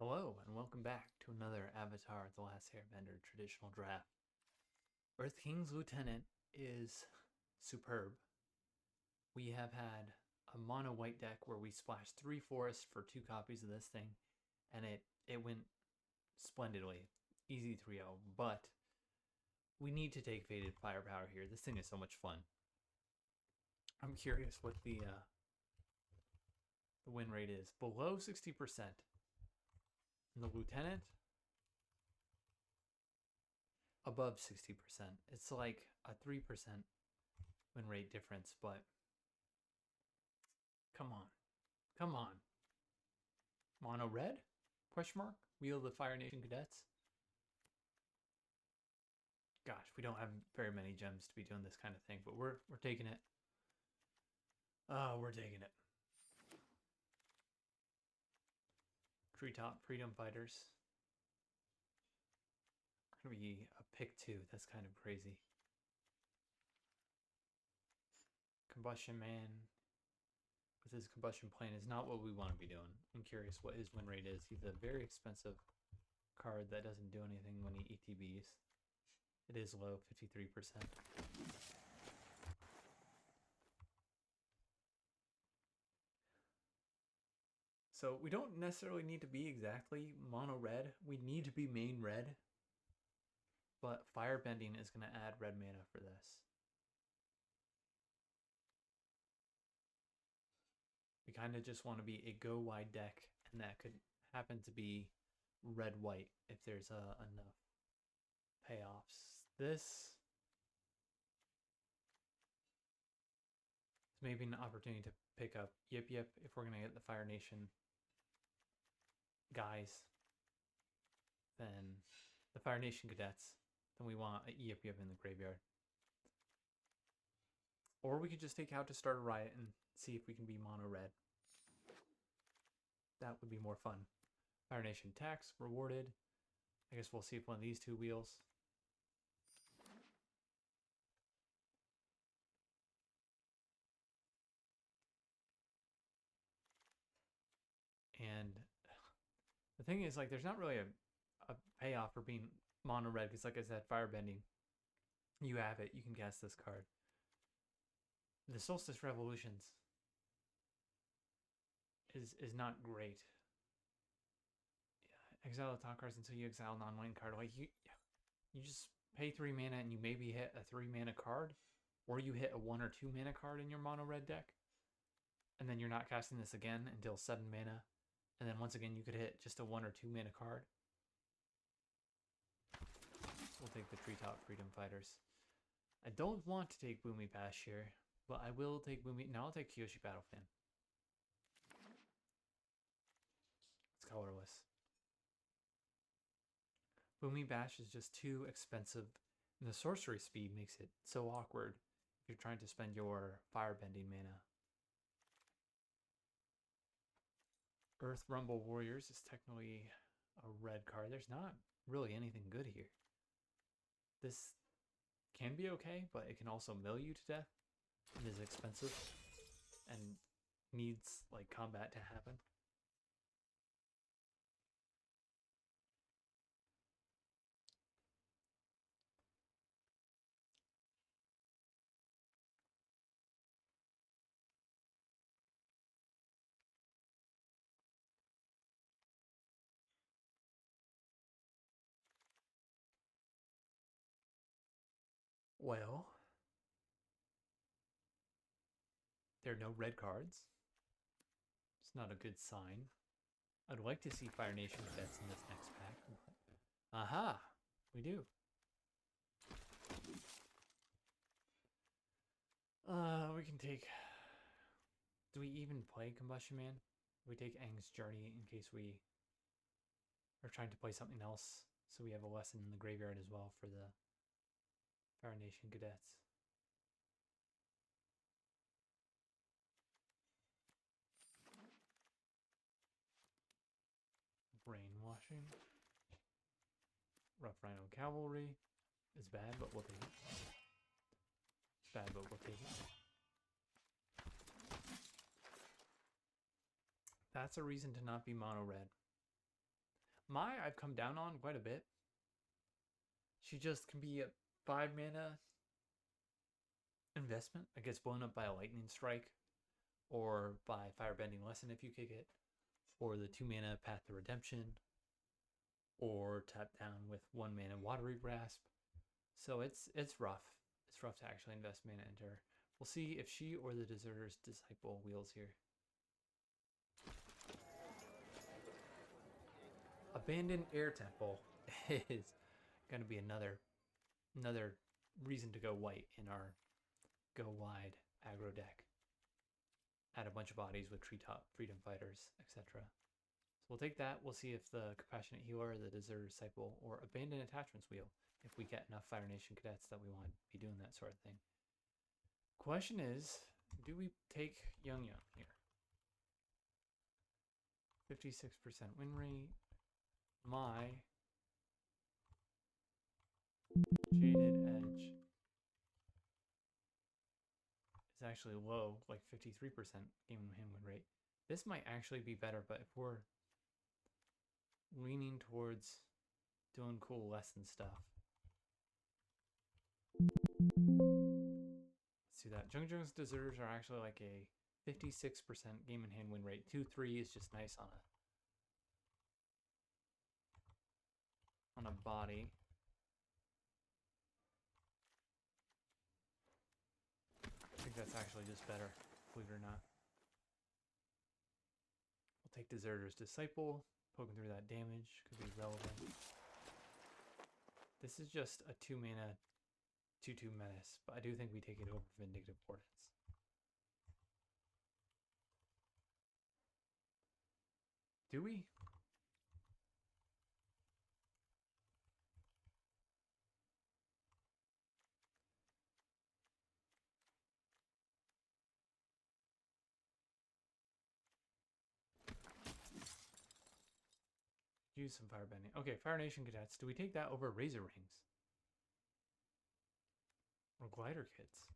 Hello, and welcome back to another Avatar The Last Airbender traditional draft. Earth King's Lieutenant is superb. We have had a mono white deck where we splashed 3 forests for 2 copies of this thing, and it went splendidly. Easy 3-0, but we need to take Faded Firepower here. This thing is so much fun. I'm curious what the win rate is. Below 60%. And the Lieutenant, above 60%. It's like a 3% win rate difference, but come on. Come on. Mono red? Question mark? Wheel of the Fire Nation Cadets? Gosh, we don't have very many gems to be doing this kind of thing, but we're taking it. Oh, we're taking it. Treetop Freedom Fighters. Gonna be a pick 2. That's kind of crazy. Combustion Man with his combustion plane is not what we want to be doing. I'm curious what his win rate is. He's a very expensive card that doesn't do anything when he ETBs. It is low, 53%. So we don't necessarily need to be exactly mono red. We need to be main red. But Firebending is going to add red mana for this. We kind of just want to be a go wide deck, and that could happen to be red-white if there's enough payoffs. This is maybe an opportunity to pick up Yip Yip if we're going to get the Fire Nation guys. Then the Fire Nation Cadets. Then we want a Yip Yip in the graveyard. Or we could just take out to start a riot and see if we can be mono red. That would be more fun. Fire Nation tax rewarded. I guess we'll see if one of these 2 wheels. And the thing is, like, there's not really a payoff for being mono red because, like I said, Firebending. You have it. You can guess this card. The Solstice Revolutions is not great. Exile the top cards until you exile non-white card. Like you just pay 3 mana and you maybe hit a 3 mana card, or you hit a 1 or 2 mana card in your mono red deck, and then you're not casting this again until 7 mana, and then once again you could hit just a 1 or 2 mana card. We'll take the Treetop Freedom Fighters. I don't want to take Boomy Bash here, but I will take Boomy. No, I'll take Kyoshi Battlefan. It's colorless. Boomy Bash is just too expensive, and the sorcery speed makes it so awkward if you're trying to spend your Firebending mana. Earth Rumble Warriors is technically a red card. There's not really anything good here. This can be okay, but it can also mill you to death and is expensive and needs like combat to happen. Well, there are no red cards. It's not a good sign. I'd like to see Fire Nation Cadets in this next pack. Aha! We do. We can take... Do we even play Combustion Man? We take Aang's Journey in case we are trying to play something else, so we have a lesson in the graveyard as well for the Fire Nation Cadets. Brainwashing. Rough Rhino Cavalry is bad, but we'll take it. Bad, but we'll take it. That's a reason to not be mono red. Mai I've come down on quite a bit. She just can be a 5 mana investment. It gets blown up by a lightning strike or by firebending lesson if you kick it, or the 2 mana Path to Redemption, or tap down with 1 mana Watery Grasp. So it's rough. It's rough to actually invest mana into her. We'll see if she or the Deserter's Disciple wheels here. Abandoned Air Temple is going to be another reason to go white in our go wide aggro deck. Add a bunch of bodies with Treetop, Freedom Fighters, etc. So we'll take that. We'll see if the Compassionate Healer, the Deserter Disciple, or Abandoned Attachments wheel, if we get enough Fire Nation cadets that we want to be doing that sort of thing. Question is, do we take Young here? 56% win rate. My Jaded Edge is actually low, like 53% game win rate. This might actually be better, but if we're leaning towards doing cool lesson stuff. Let's do that. Jung's Deserters are actually like a 56% game in hand win rate. 2-3 is just nice on a body. I think that's actually just better, believe it or not. We'll take Deserter's Disciple. Poking through that damage could be relevant. This is just a 2-mana 2/2 menace, but I do think we take it over Vindictive Portents. Do we? Use some firebending. Okay, Fire Nation cadets. Do we take that over Razor Rings? Or Glider Kits?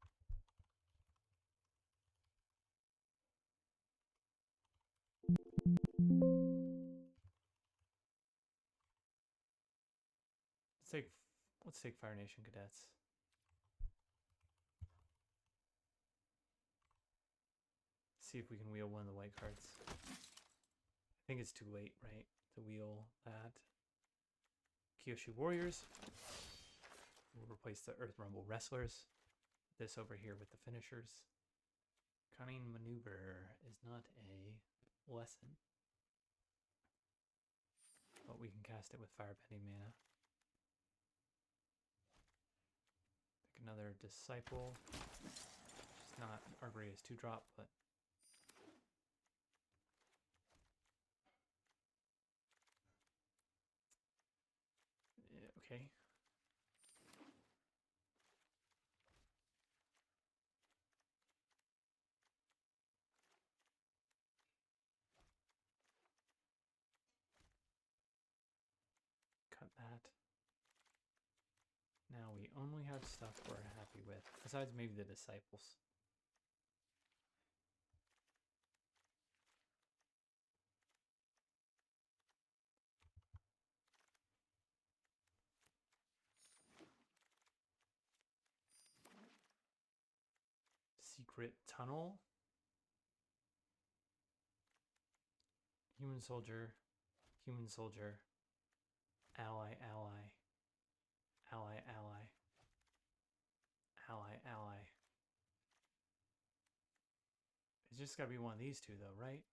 Let's take Fire Nation cadets. See if we can wheel one of the white cards. I think it's too late, right, to wheel that. Kyoshi Warriors. We'll replace the Earth Rumble Wrestlers. This over here with the finishers. Cunning Maneuver is not a lesson, but we can cast it with Firebending mana. Pick another Disciple. It's not our greatest 2-drop, but okay. Cut that. Now we only have stuff we're happy with, besides maybe the Disciples. Secret Tunnel. Human Soldier. Human Soldier. Ally, ally. Ally, ally. Ally, ally. It's just gotta be one of these two though, right?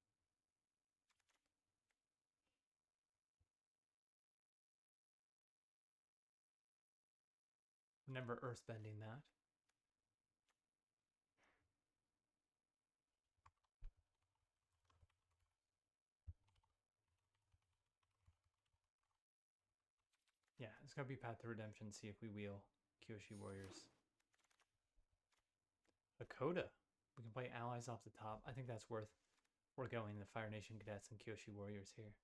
Remember earthbending that. Yeah, it's gotta be Path to Redemption. See if we wheel Kyoshi Warriors. A Coda. We can play allies off the top. I think that's worth foregoing the Fire Nation Cadets and Kyoshi Warriors here.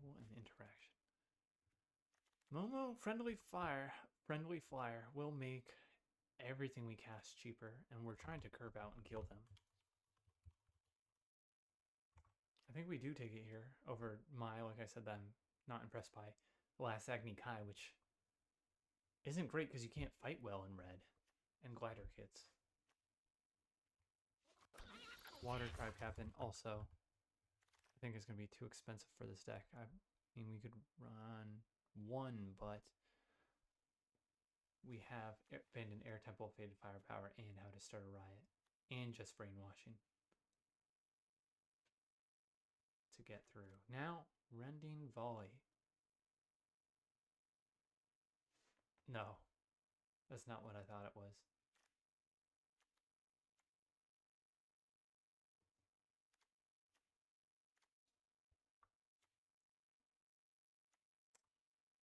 an interaction. Momo, friendly flyer will make everything we cast cheaper, and we're trying to curve out and kill them. I think we do take it here over my, like I said, that I'm not impressed by Last Agni Kai, which isn't great because you can't fight well in red, and glider kits. Water Tribe Captain also, I think, is going to be too expensive for this deck. I mean, we could run one, but we have Abandoned Air Temple, Faded Firepower, and How to Start a Riot, and just Brainwashing to get through. Now, Rending Volley. No, that's not what I thought it was.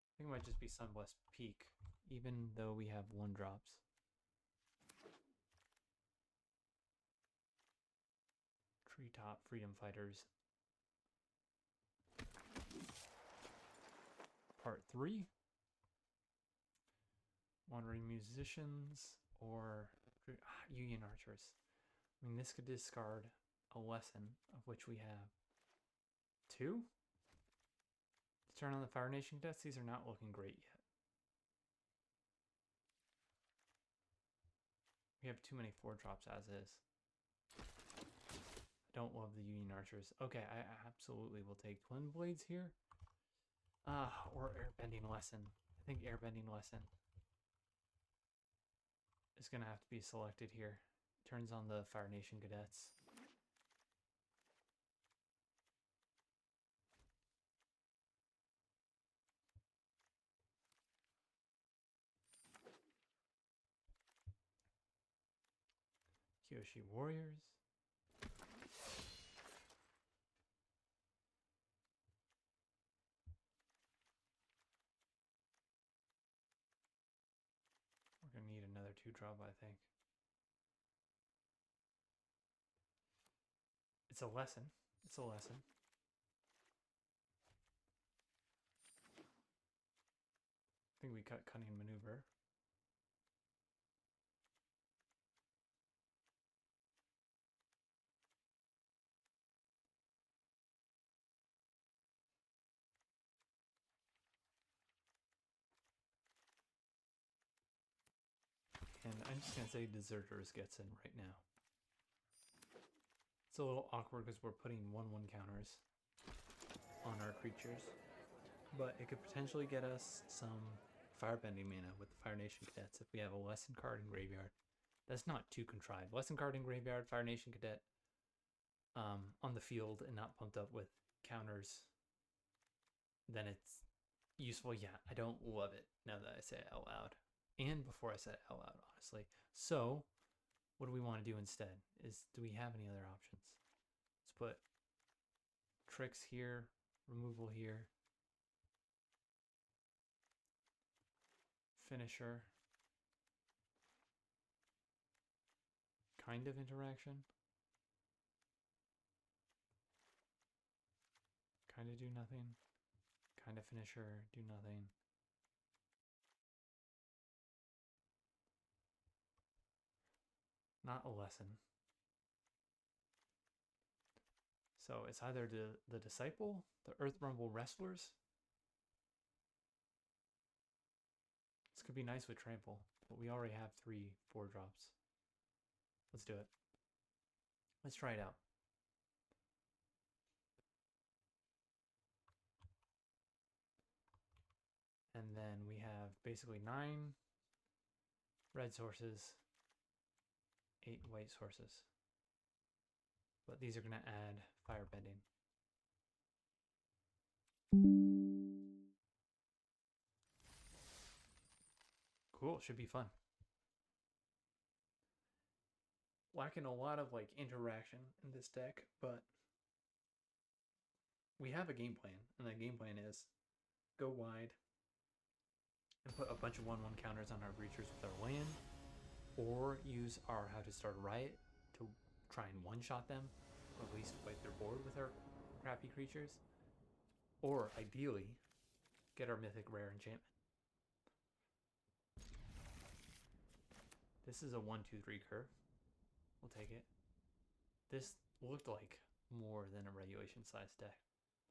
I think it might just be Sunblessed Peak, even though we have 1-drops. Treetop Freedom Fighters. Part 3. Wandering Musicians or Union Archers. I mean, this could discard a lesson, of which we have 2. Let's turn on the Fire Nation Cadets. These are not looking great yet. We have too many 4-drops as is. I don't love the Union Archers. Okay, I absolutely will take Twin Blades here. Or Airbending Lesson. I think Airbending Lesson is going to have to be selected here. Turns on the Fire Nation Cadets. Kyoshi Warriors. We're going to need another 2-drop, I think. It's a lesson. It's a lesson. I think we cut Cunning Maneuver. And I'm just going to say Deserters gets in right now. It's a little awkward because we're putting 1/1 counters on our creatures. But it could potentially get us some Firebending mana with the Fire Nation Cadets if we have a Lesson card in Graveyard. That's not too contrived. Lesson card in Graveyard, Fire Nation Cadet on the field and not pumped up with counters. Then it's useful. Yeah, I don't love it now that I say it out loud. And before I said it out loud, honestly. So, what do we want to do instead? Do we have any other options? Let's put tricks here, removal here, finisher, kind of interaction, kind of do nothing, kind of finisher, do nothing. Not a lesson. So it's either the Disciple, the Earth Rumble Wrestlers. This could be nice with Trample, but we already have 3 4-drops. Let's do it. Let's try it out. And then we have basically 9 red sources, 8 white sources. But these are going to add Firebending. Cool, should be fun. Lacking a lot of like interaction in this deck, but we have a game plan, and that game plan is go wide and put a bunch of 1/1 counters on our creatures with our land, or use our How to Start a Riot to try and one-shot them, or at least wipe their board with our crappy creatures. Or, ideally, get our mythic rare enchantment. This is a 1-2-3 curve. We'll take it. This looked like more than a regulation size deck.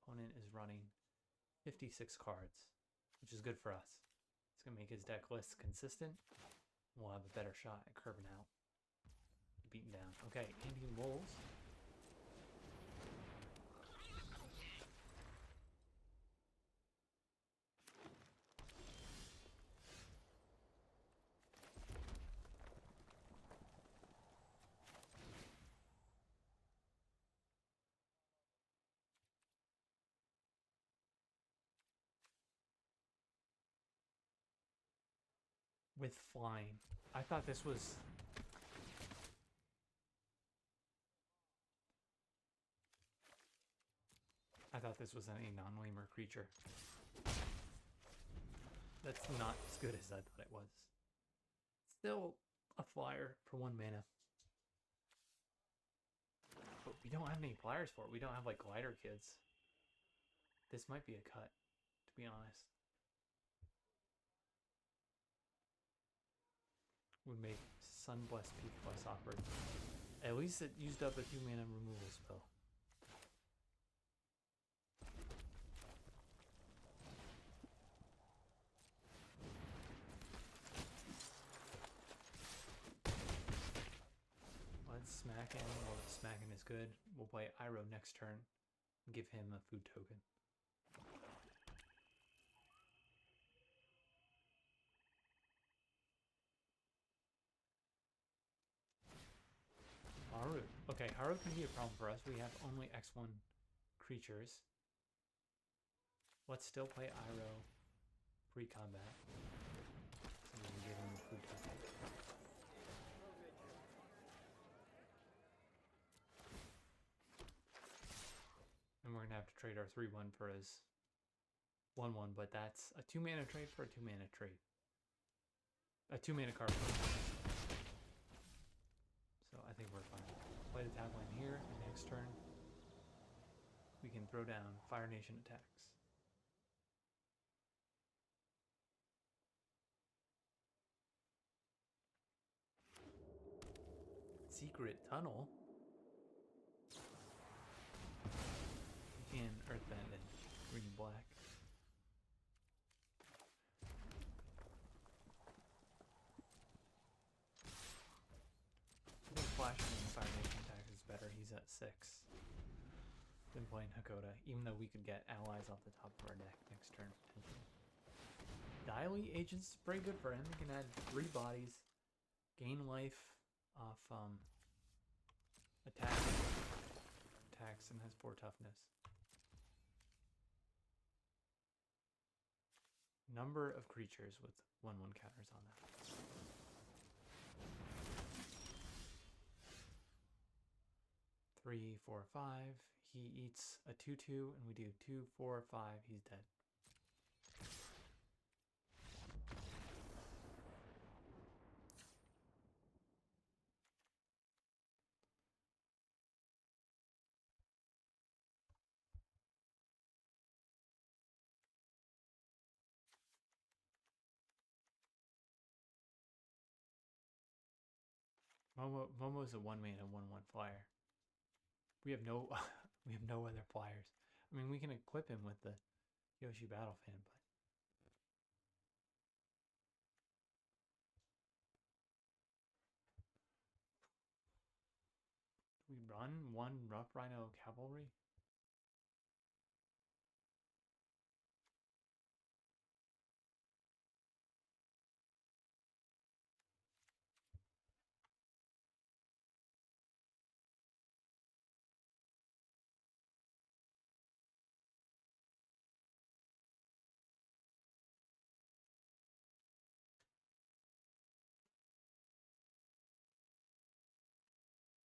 Opponent is running 56 cards, which is good for us. It's going to make his deck less consistent. We'll have a better shot at curving out. Beaten down. Okay, Indian Wolves. With flying. I thought this was... I thought this was a non-lemur creature. That's not as good as I thought it was. Still a flyer for 1 mana. But we don't have any flyers for it. We don't have like glider kids. This might be a cut, to be honest. Would make Sunblessed Peak less awkward. At least it used up a 2 mana removal spell. Let's smack him. Well, smacking is good. We'll play Iroh next turn and give him a food token. Haru. Okay, Haru can be a problem for us. We have only X1 creatures. Let's still play Iroh pre-combat. So we can give him a food token. And we're going to have to trade our 3-1 for his 1-1, but that's a 2 mana trade for a 2 mana trade. A 2 mana card. So I think we're fine. Play the tap line here, and next turn we can throw down Fire Nation attacks. Secret Tunnel. You can Earthbend and green black. I think Flashing and Fire Nation attacks is better. He's at 6. Than playing Hakoda, even though we could get allies off the top of our deck next turn potentially. Dialy Agent's pretty good for him. He can add 3 bodies, gain life off attacks, and has 4 toughness. Number of creatures with 1/1 counters on that. Three, 4, 5. He eats a 2/2, and we do 2, 4, 5. He's dead. Momo's a 1 mana 1/1 flyer. We have no we have no other flyers. I mean, we can equip him with the Yoshi Battle Fan, but we run 1 Rough Rhino Cavalry.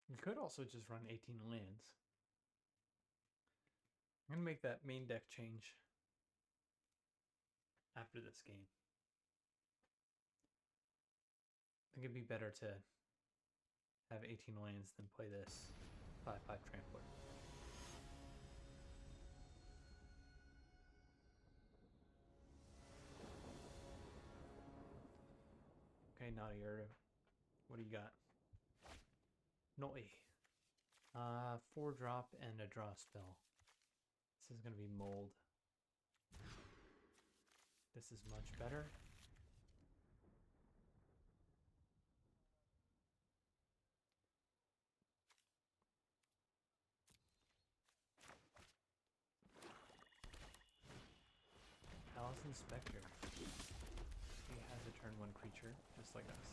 You could also just run 18 lands. I'm going to make that main deck change after this game. I think it'd be better to have 18 lands than play this 5/5 Trampler. Okay, not a Yurdo. What do you got? Noi. 4-drop and a draw spell. This is gonna be mold. This is much better. Allison Spectre. He has a turn 1 creature, just like us.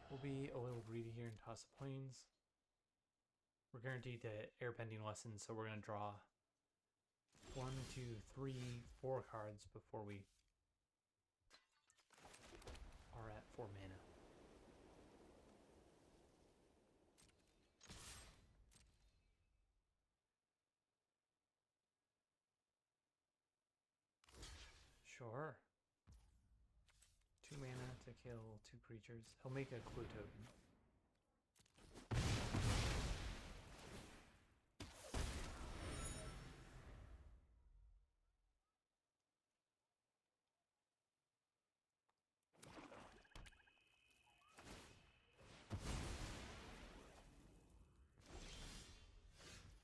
We'll be a little greedy here and toss the plains. We're guaranteed to airbending lessons, so we're going to draw 1, 2, 3, 4 cards before we are at 4 mana. Sure. 2 mana to kill 2 creatures. He'll make a clue token.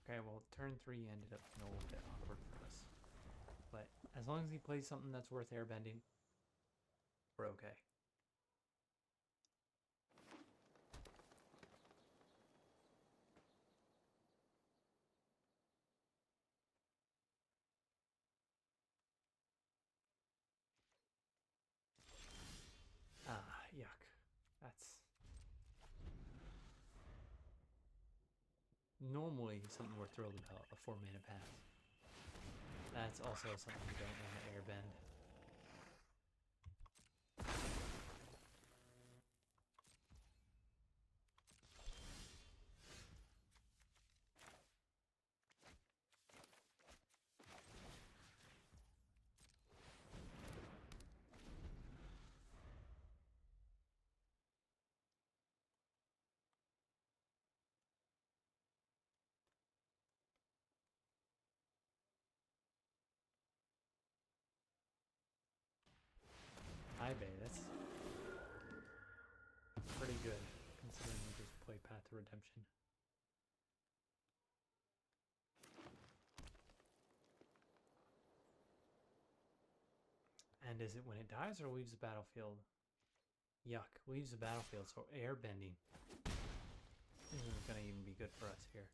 Okay, well, turn 3 ended up being a little bit awkward for us. But as long as he plays something that's worth airbending, we're okay. Ah, yuck. That's normally something we're thrilled about, a 4 mana path. That's also something we don't want to airbend. High Bay, that's pretty good, considering we just play Path to Redemption. And is it when it dies or leaves the battlefield? Yuck, leaves the battlefield, so airbending isn't going to even be good for us here.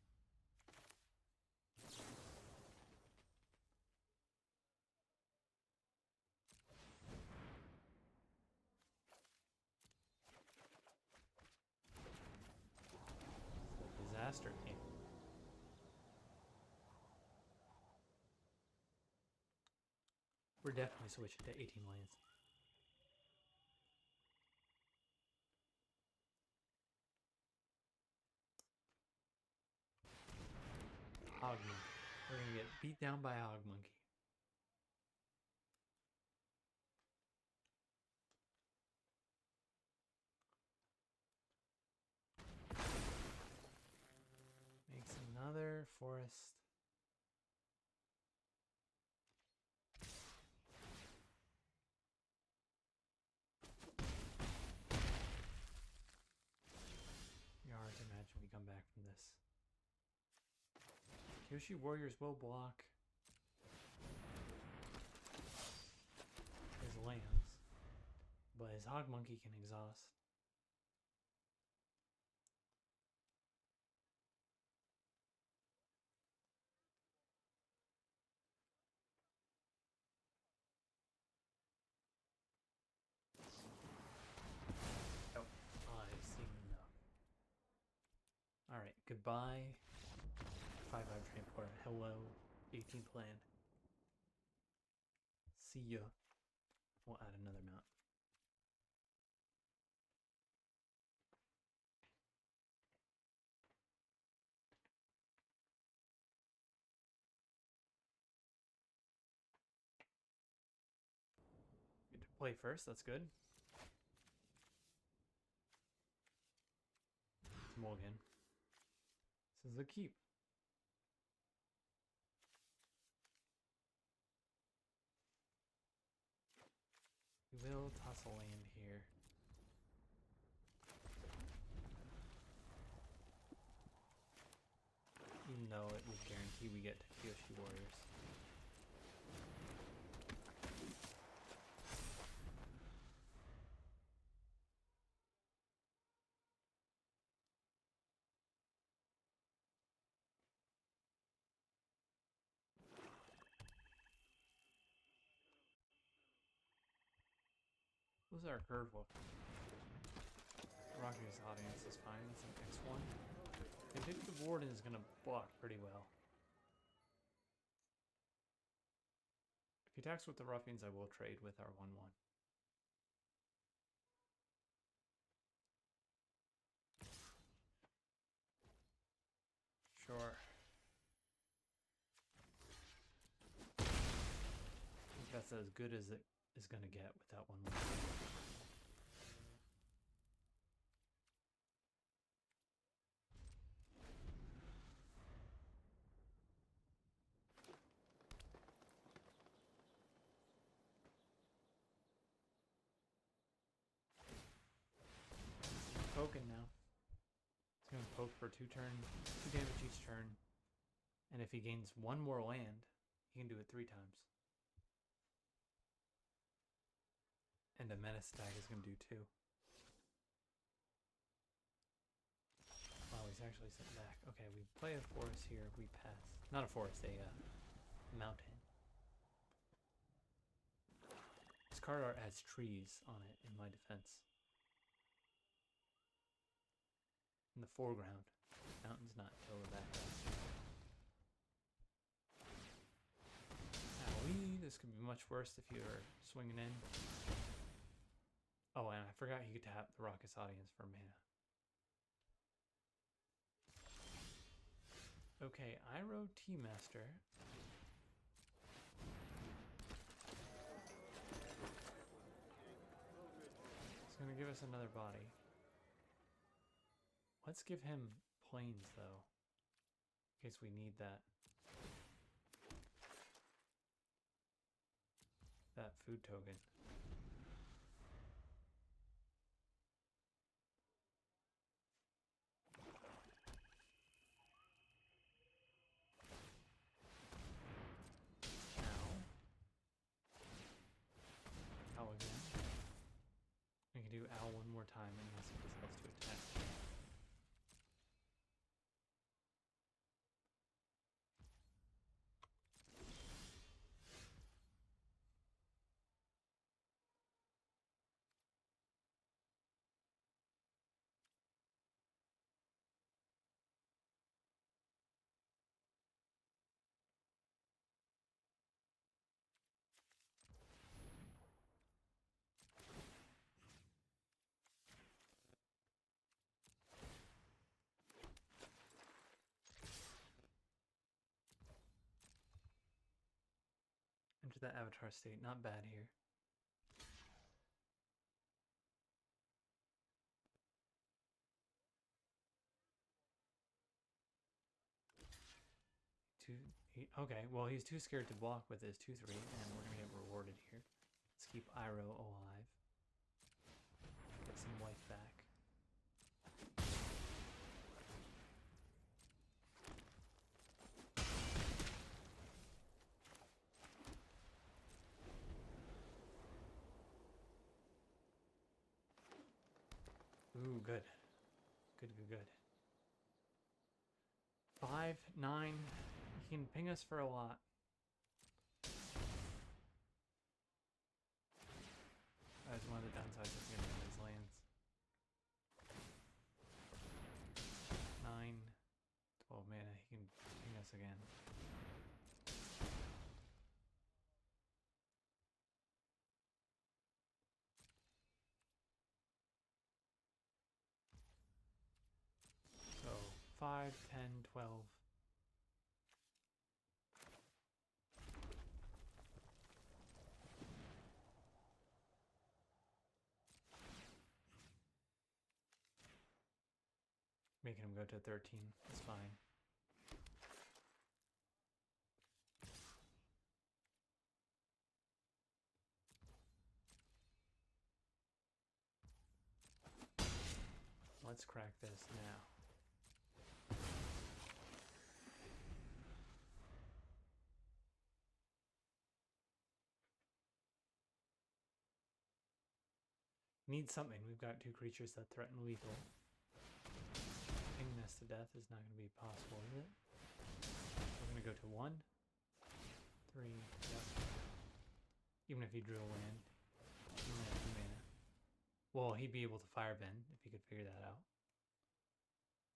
It's a disaster game. We're definitely switching to 18 lands. Hog Monkey. We're gonna get beat down by Hog Monkey. Makes another forest. Hard to imagine we come back from this. Kyoshi Warriors will block his lands, but his Hog Monkey can exhaust. Oh, I've seen enough. Alright, goodbye. 5-5 Transporter. Hello, 18th land. See ya. We'll add another mount. Get to play first, that's good. Some mulligan. This is a keep. We will toss a land here. Even though it would guarantee we get Kyoshi Warriors. What's our curve look? Rocky's audience is fine. It's an X1. I think the Warden is going to block pretty well. If he attacks with the Ruffians, I will trade with our 1-1. Sure. I think that's as good as it is going to get with that 1-1. Poking now. He's going to poke for 2 damage each turn. And if he gains 1 more land, he can do it 3 times. And a menace attack is going to do 2. Oh, he's actually sent back. Okay, we play a forest here. We pass. Not a forest, a mountain. This card art has trees on it in my defense. In the foreground. Mountain's not until the background. Owie, this could be much worse if you were swinging in. Oh, and I forgot he could tap the Raucous Audience for mana. Okay, Iroh Tea-Master. It's going to give us another body. Let's give him plains, though, in case we need that. That food token. Owl again. We can do owl one more time and ask if this helps to attack. Enter that avatar state. Not bad here. Okay, well, he's too scared to block with his 2-3, and we're going to get rewarded here. Let's keep Iroh alive. Get some life back. Ooh, good. Good, good, good. 5, 9. He can ping us for a lot. That's one of the downsides of getting his lands. 9, 12 mana. He can ping us again. So 5, 10, 12. Making him go to 13. That's fine. Let's crack this now. Need something. We've got 2 creatures that threaten lethal. Ping this to death is not going to be possible, is it? We're going to go to 1, 3, yep. Even if he drew a land, he only has 2 mana. Well, he'd be able to firebend if he could figure that out.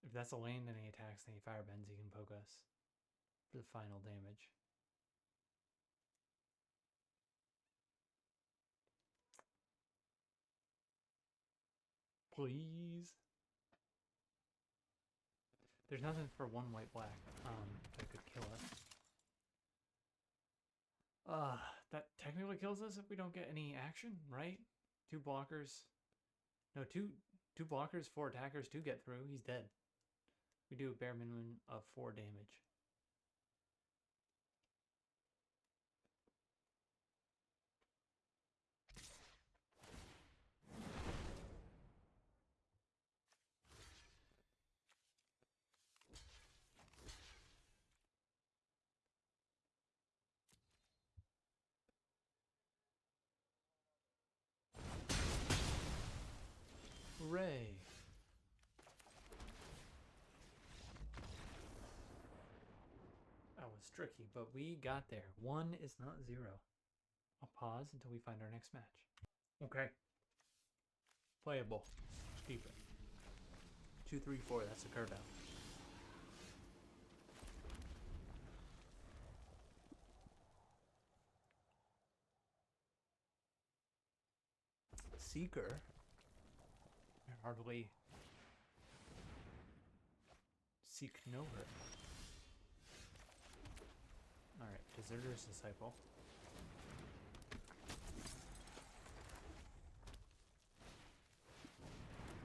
If that's a land and he attacks and he firebends, he can poke us for the final damage. Please. There's nothing for 1 white black that could kill us. That technically kills us if we don't get any action, right? 2 blockers. No, two blockers, 4 attackers, 2 get through. He's dead. We do a bare minimum of 4 damage. Hooray! That was tricky, but we got there. 1 is not 0. I'll pause until we find our next match. Okay. Playable. Keep it. 2, 3, 4. That's a curve out. Seeker. Hardly seek nowhere. Alright, Deserter's Disciple.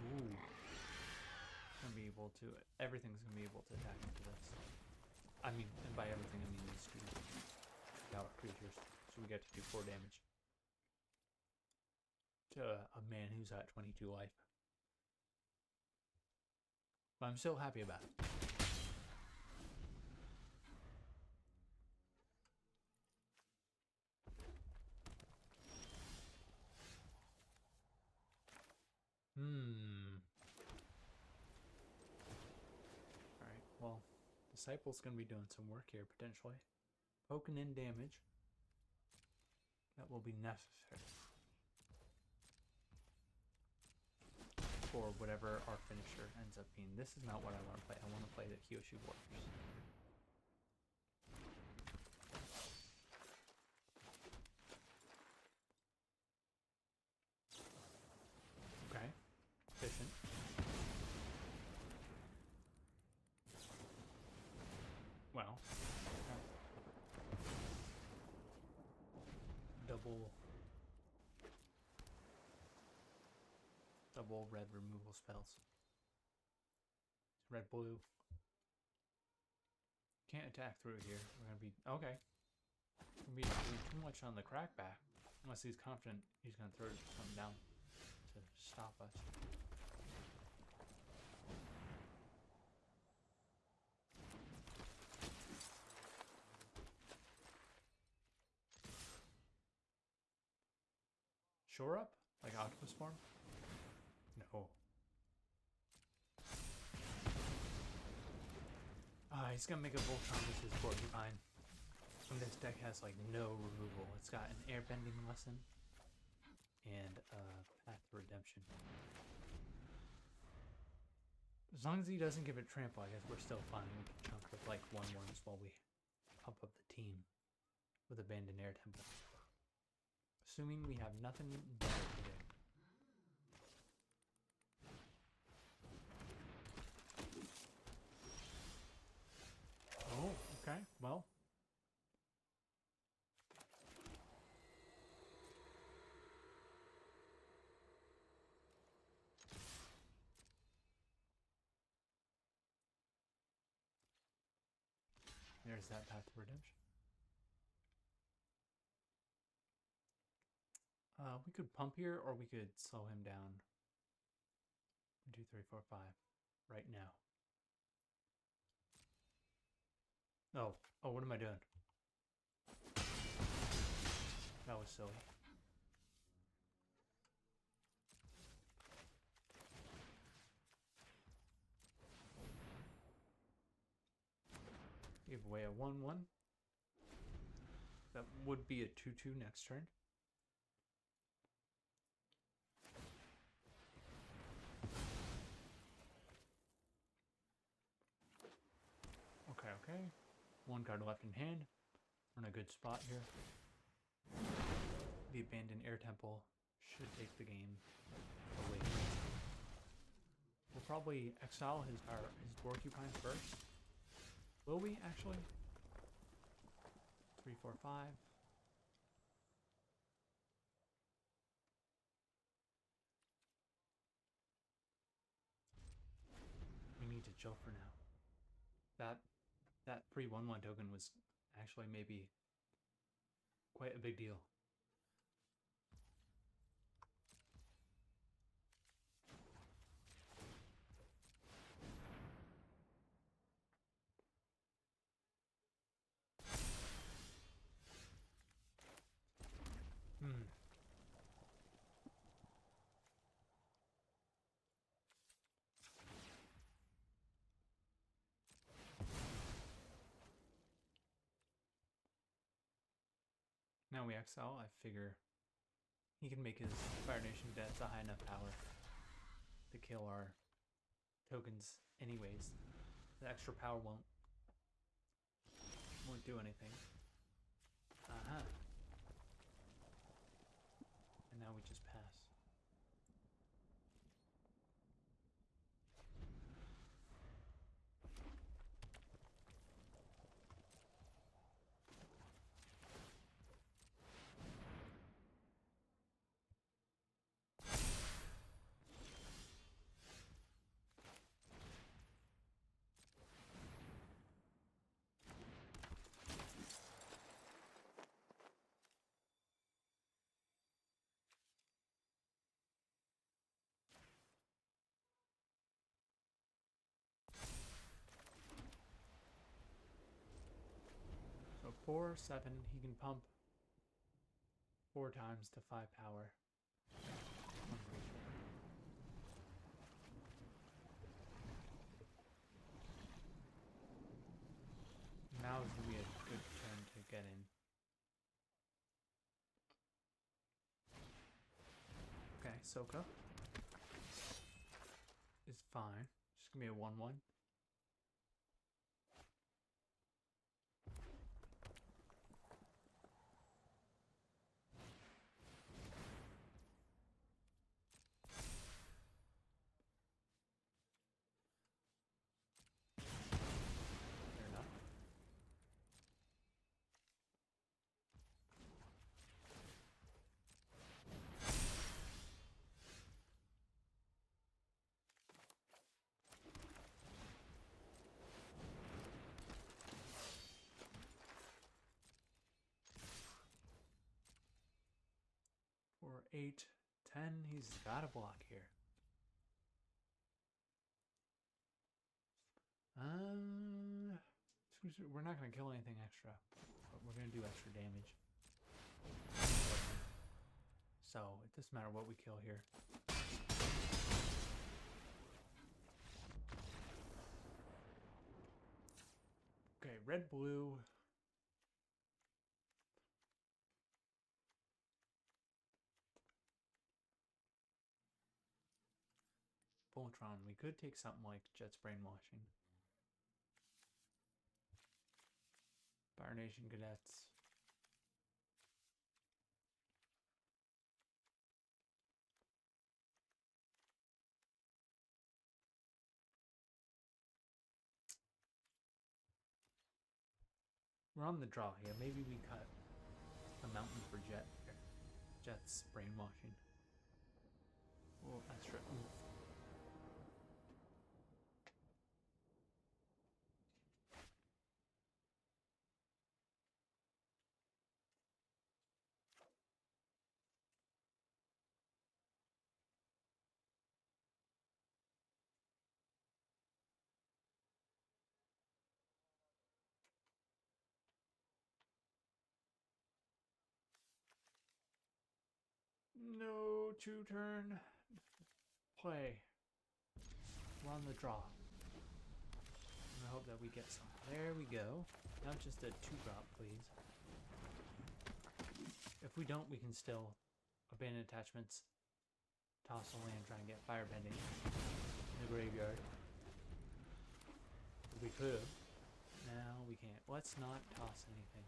Ooh. Gonna be able to, everything's gonna be able to attack into this. I mean, and by everything I mean these 2 power creatures. So we get to do 4 damage to a man who's at 22 life. But I'm still happy about it. Alright, well, Disciple's going to be doing some work here, potentially. Poking in damage. That will be necessary for whatever our finisher ends up being. This is not what I want to play. I want to play the Kyoshu Warriors. Okay. Efficient. Well. Okay. Double red removal spells. Red blue. Can't attack through here. We're gonna be okay. We're gonna be doing too much on the crackback. Unless he's confident he's gonna throw something down to stop us. Shore up? Like octopus form? No. He's gonna make a Voltron with his porcupine. And this deck has like no removal. It's got an airbending lesson and path to redemption. As long as he doesn't give it trample, I guess we're still fine. We can chunk with like 1/1s while we pump up the team with abandoned air temple. Assuming we have nothing better to do. Oh, okay. Well. There's that path to redemption. We could pump here, or we could slow him down. 1, 2, 3, 4, 5. Right now. Oh, what am I doing? That was silly. Give away a 1/1. That would be a 2/2 next turn. Okay. 1 card left in hand. We're in a good spot here. The abandoned air temple should take the game away. We'll probably exile his porcupine first. Will we actually? 3, 4, 5. We need to chill for now. That pre-1/1 token was actually maybe quite a big deal. Now we exile. I figure he can make his Fire Nation debts a high enough power to kill our tokens anyways. The extra power won't do anything. And now we just pass. So 4, 7, he can pump 4 times to 5 power. Now is going to be a good turn to get in. Okay, Soka is fine. Just going to be a 1/1. For 8, 10, he's got a block here. We're not going to kill anything extra, but we're going to do extra damage. So it doesn't matter what we kill here. Okay, red, blue. Voltron. We could take something like Jet's Brainwashing. Fire Nation Cadets. We're on the draw here. Maybe we cut a mountain for Jet's Brainwashing. Well, extra oomph. turn. Play. Run the draw. I hope that we get some. There we go. Not just a 2-drop, please. If we don't, we can still abandon attachments, toss a land, try and get firebending in the graveyard. We could have. Now we can't. Let's not toss anything.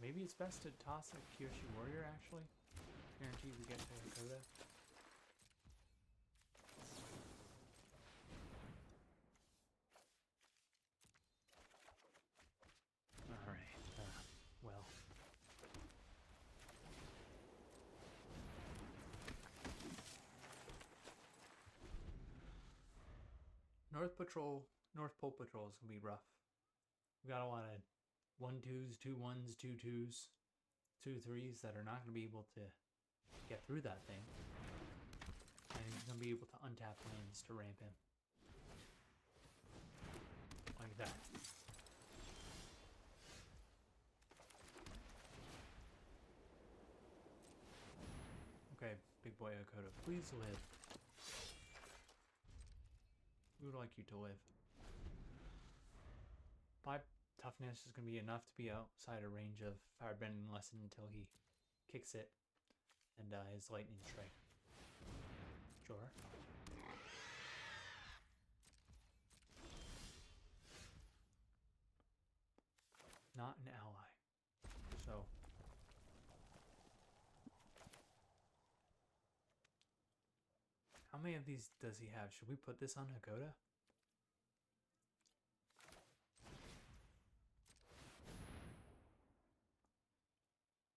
Maybe it's best to toss a Kyoshi Warrior, actually. Guaranteed we get to Hakoda. Alright, well. North Pole Patrol is going to be rough. We got a lot of 1-2s, 2-1s, 2-2s, 2-3s that are not going to be able to get through that thing. And he's going to be able to untap lands to ramp him. Like that. Okay, big boy Hakoda, please live. We would like you to live. 5 toughness is going to be enough to be outside of range of firebending lesson until he kicks it and his lightning strike. Sure. Not an ally. So. How many of these does he have? Should we put this on Hakoda?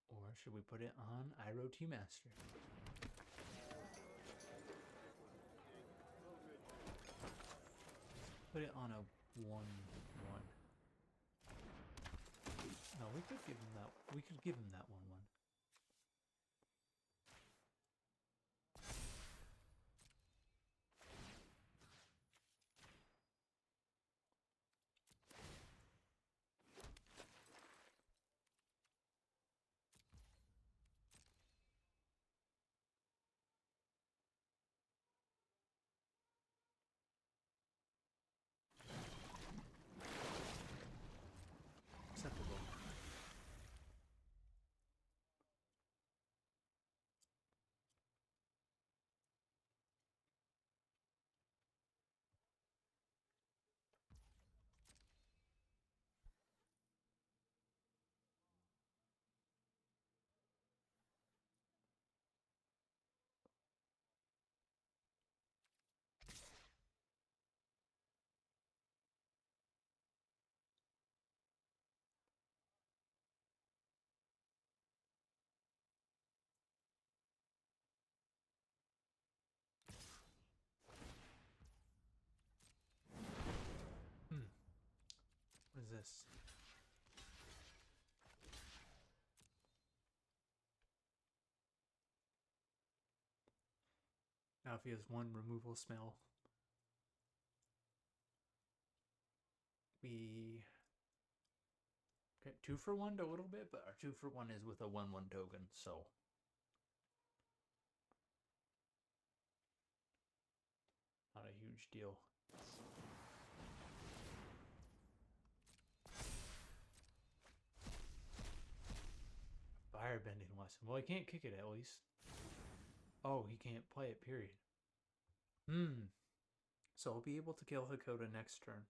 Or should we put it on Iroh T Master? Put it on a 1-1. No, we could give him that. We could give him that 1-1. Acceptable. What is this? Now if he has 1 removal spell, we get 2 for 1 a little bit, but our 2 for 1 is with a 1-1 token, so. Not a huge deal. Firebending lesson. Well, he can't kick it at least. Oh, he can't play it, period. So I'll be able to kill Hakoda next turn.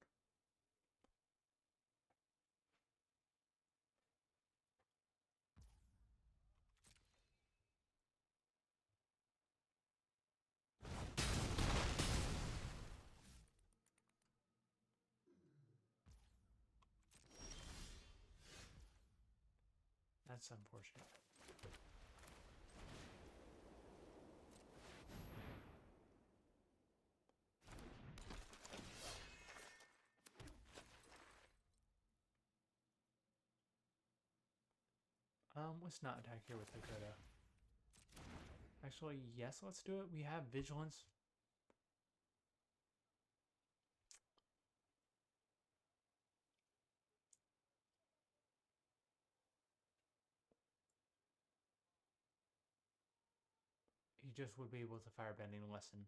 That's unfortunate. Let's not attack here with Hakoda. Actually, yes, let's do it. We have vigilance. just would be able to firebending lessen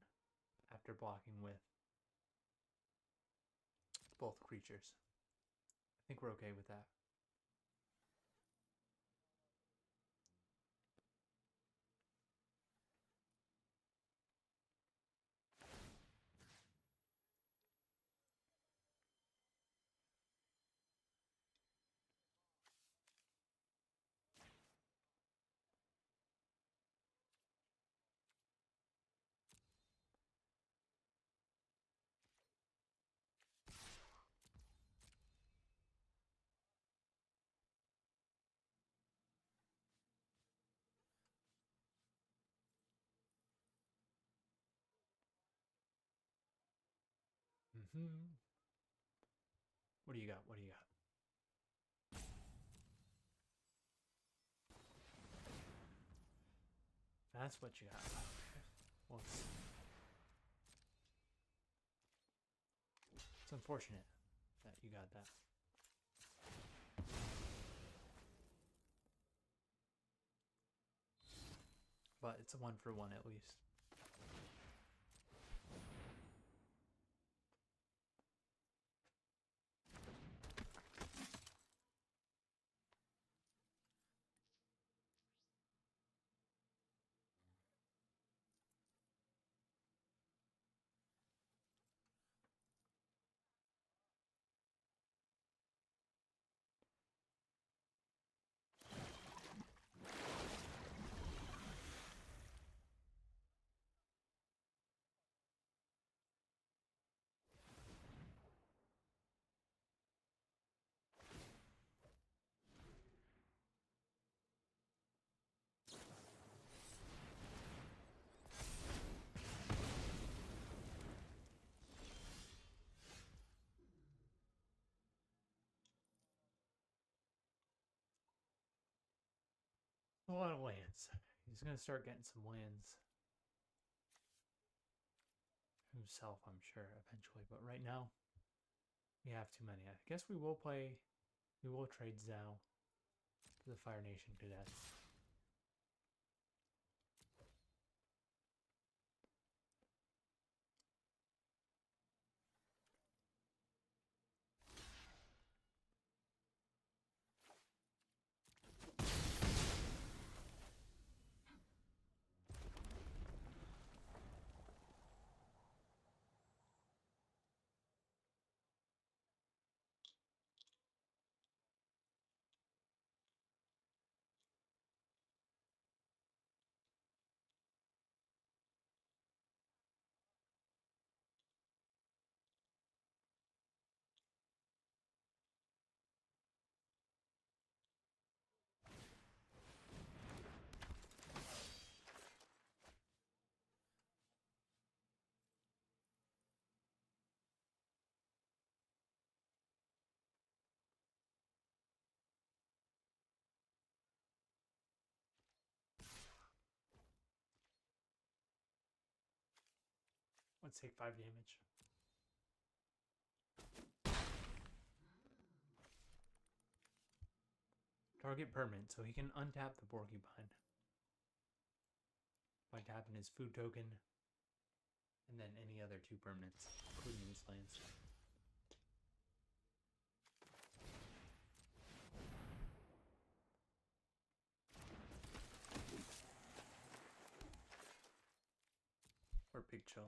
after blocking with both creatures. I think we're okay with that. Mm-hmm. What do you got? What do you got? That's what you got. Well, it's unfortunate that you got that. But it's a 1-for-1 at least. A lot of lands. He's gonna start getting some lands himself, I'm sure, eventually. But right now, we have too many. I guess we will trade Zhao to the Fire Nation Cadets. Let's take 5 damage. Target permanent, so he can untap the Porcupine by tapping his food token and then any other 2 permanents, including these lands. Or Big Chill.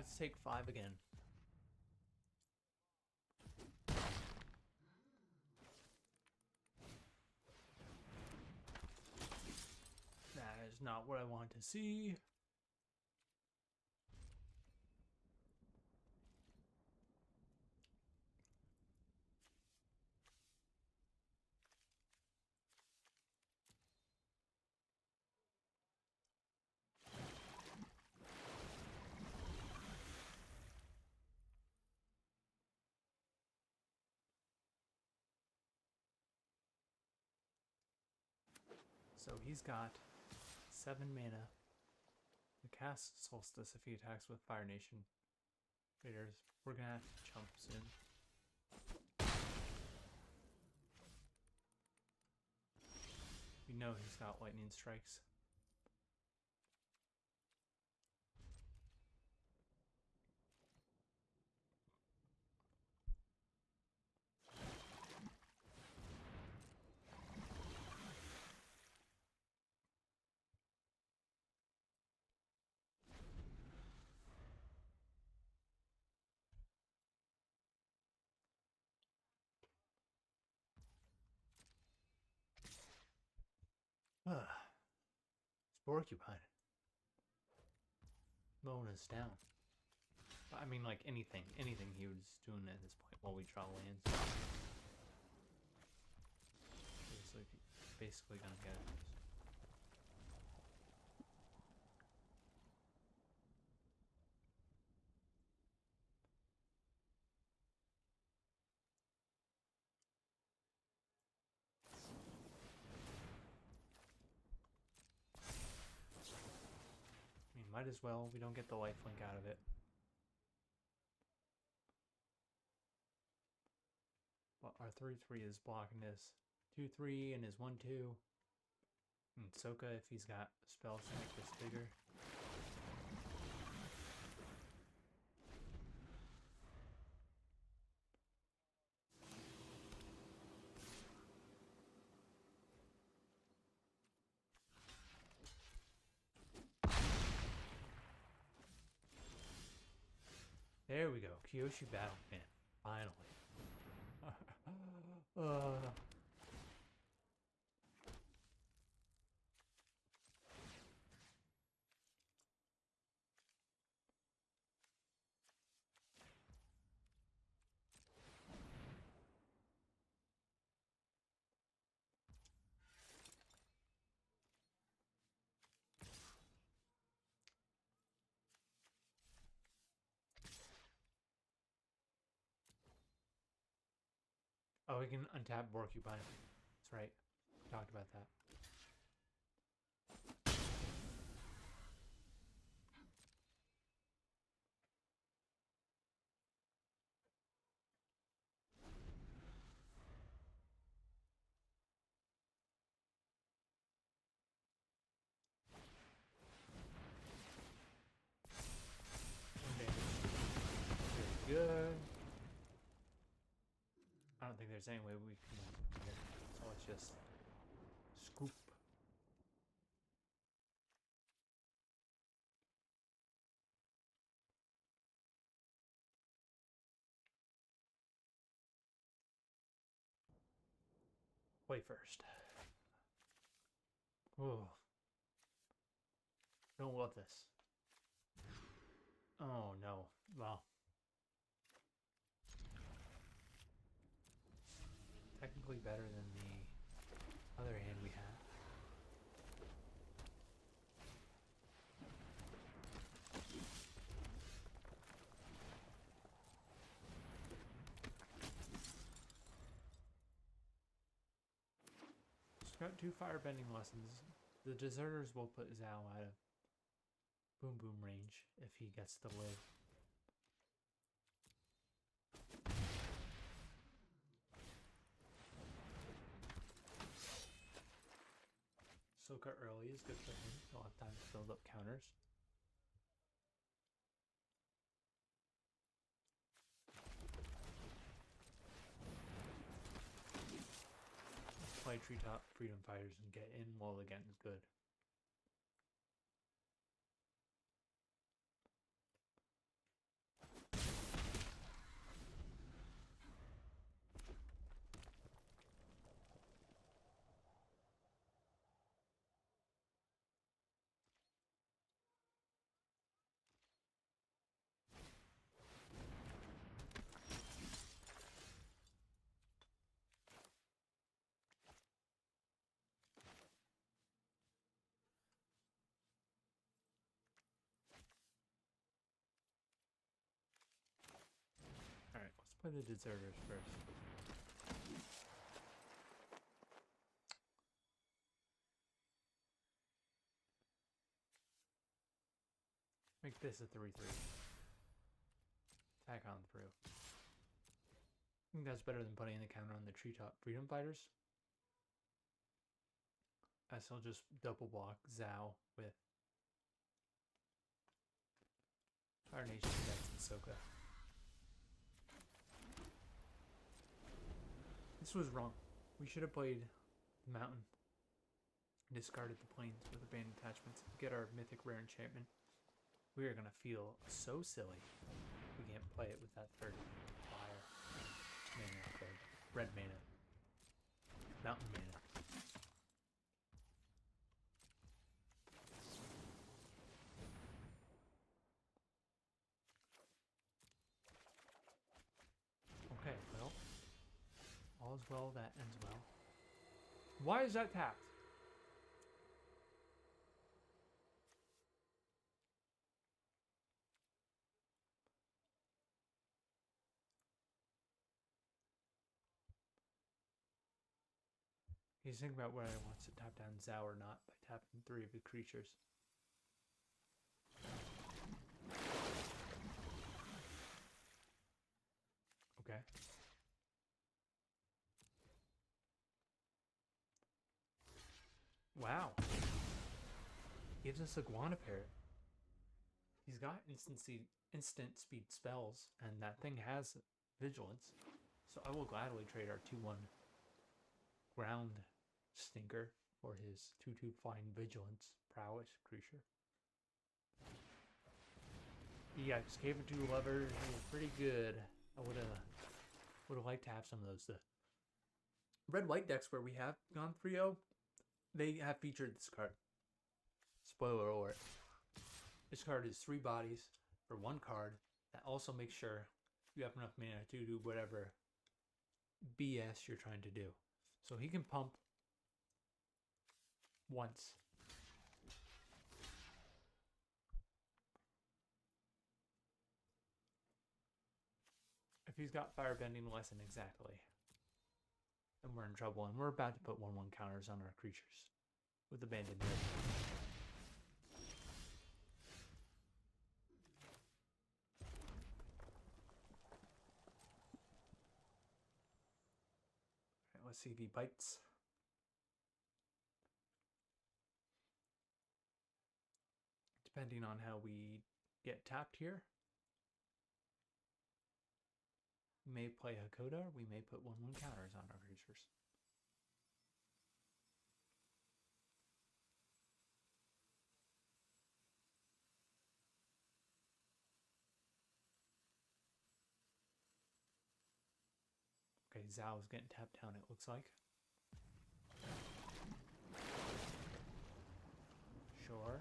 Let's take 5 again. That is not what I want to see. So he's got 7 mana. The cast Solstice if he attacks with Fire Nation Raiders. We're gonna have to jump soon. We know he's got lightning strikes. Porcupine. Mowing us down. I mean, like anything he was doing at this point while we draw lands. Basically gonna get it. I mean, might as well. We don't get the lifelink out of it. But our 3/3 is blocking this 2/3 and his 1/2. And Soka if he's got spells to make this bigger. There we go. Kyoshi Battle Fan. Finally. Oh, we can untap Porcupine. That's right. We talked about that. Very good. I don't think there's any way we can win here. So let's just scoop. Play first. Oh. Don't love this. Oh no. Well. Technically better than the other hand we had. Just got 2 firebending lessons. The deserters will put Zhao out of boom boom range if he gets to live. Soka early is good for him. He'll have time to build up counters. Play Treetop Freedom Fighters and get in while the game is good. Play the deserters first. Make this a 3/3. Attack on through. I think that's better than putting the counter on the treetop freedom fighters. As he'll just double block Zhao with Fire Nation Cadets and Soka. This was wrong. We should have played the mountain. Discarded the plains with abandoned attachments. Get our mythic rare enchantment. We are gonna feel so silly. We can't play it with that third fire mana, third red mana, mountain mana. Okay, well, all's well that ends well. Why is that tapped? He's thinking about whether he wants to tap down Zhao or not by tapping 3 of the creatures. Okay. Wow. Gives us Iguana Parrot. He's got instant speed spells, and that thing has vigilance. So I will gladly trade our 2/1 ground stinker for his 2/2 flying vigilance prowess creature. Yeah, just gave him 2 levers. He was pretty good. I would have liked to have some of those. The red-white decks where we have gone 3-0, they have featured this card. Spoiler alert. This card is 3 bodies for 1 card that also makes sure you have enough mana to do whatever BS you're trying to do. So he can pump once. If he's got Firebending Lesson exactly, then we're in trouble, and we're about to put 1/1 counters on our creatures with Abandoned Earth. Alright, let's see if he bites. Depending on how we get tapped here, we may play Hakoda, we may put 1/1 counters on our creatures. Okay, Zhao is getting tapped down, it looks like. Sure.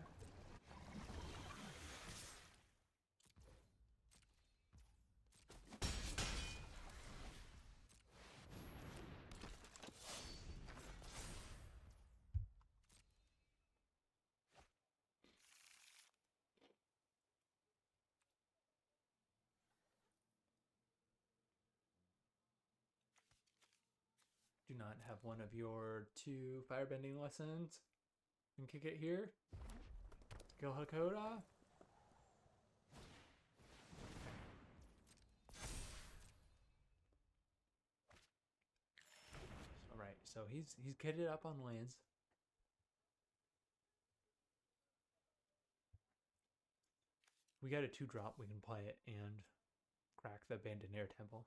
Do not have one of your 2 Firebending Lessons. And kick it here. Kill Hakoda. Alright, so he's kitted up on lands. We got a 2-drop, we can play it and crack the Abandoned Air Temple.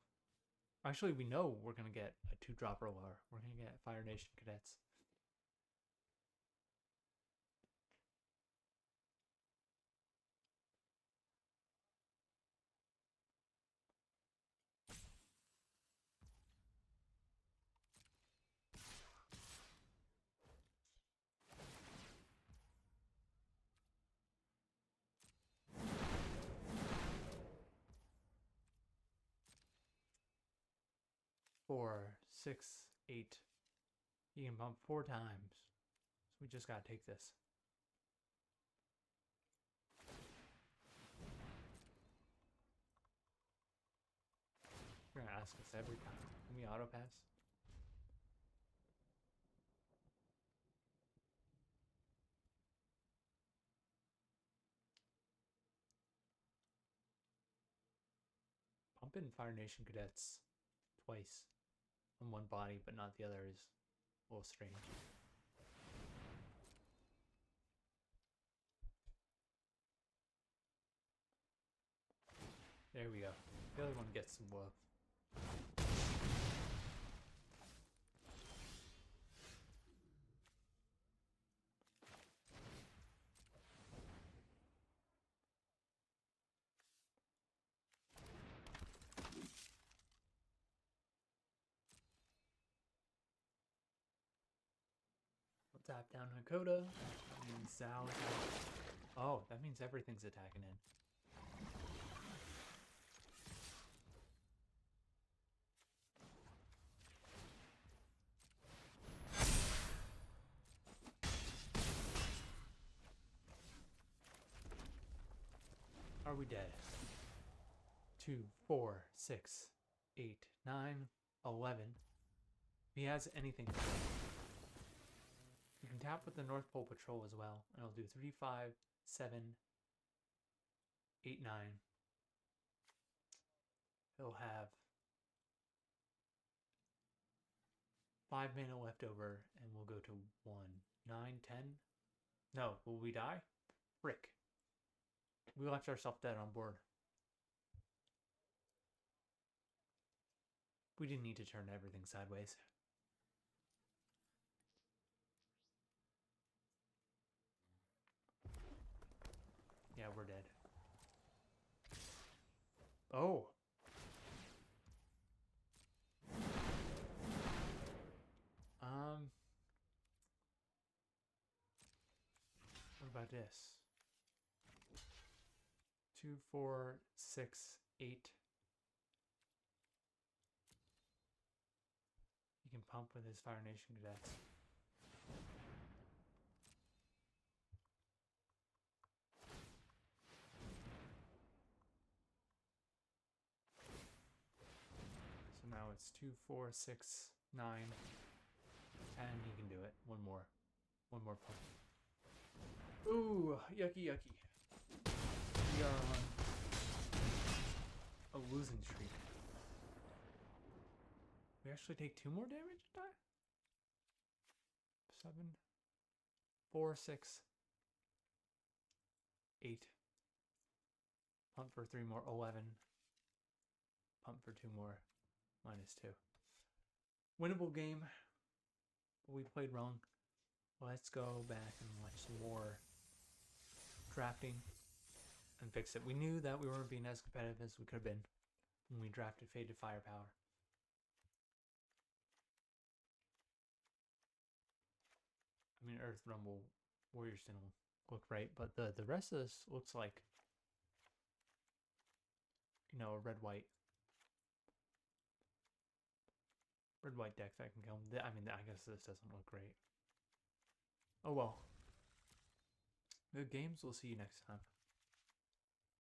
Actually, we know we're going to get a 2-dropper lower. We're going to get Fire Nation Cadets. Four, 6, 8. You can bump 4 times. So we just gotta take this. We're gonna ask us every time. Can we auto pass? Pump in Fire Nation cadets twice on one body, but not the other is a little strange. There we go. The other one gets some love. We'll tap down Hakoda. That means Zhao. Oh, that means everything's attacking in. Are we dead? 2, 4, 6, 8, 9, 11. If he has anything, you can tap with the North Pole Patrol as well, and it'll do 3, 5, 7, 8, 9. He'll have 5 mana left over, and we'll go to 1, 9, 10. No, will we die? Frick. We left ourselves dead on board. We didn't need to turn everything sideways. Yeah, we're dead. Oh. What about this? 2, 4, 6, 8. He can pump with his Fire Nation cadets. So now it's 2, 4, 6, 9, 10. He can do it. One more pump. Ooh, yucky, yucky. We are on a losing streak. We actually take 2 more damage to die? 7, 4, 6, 8. Pump for 3 more. 11. Pump for 2 more. -2. Winnable game. But we played wrong. Let's go back and watch some more drafting and fix it. We knew that we weren't being as competitive as we could have been when we drafted Faded Firepower. I mean, Earth Rumble Warriors didn't look right, but the rest of this looks like, you know, a red-white deck that can kill him. I mean, I guess this doesn't look great. Oh well. Good games. We'll see you next time.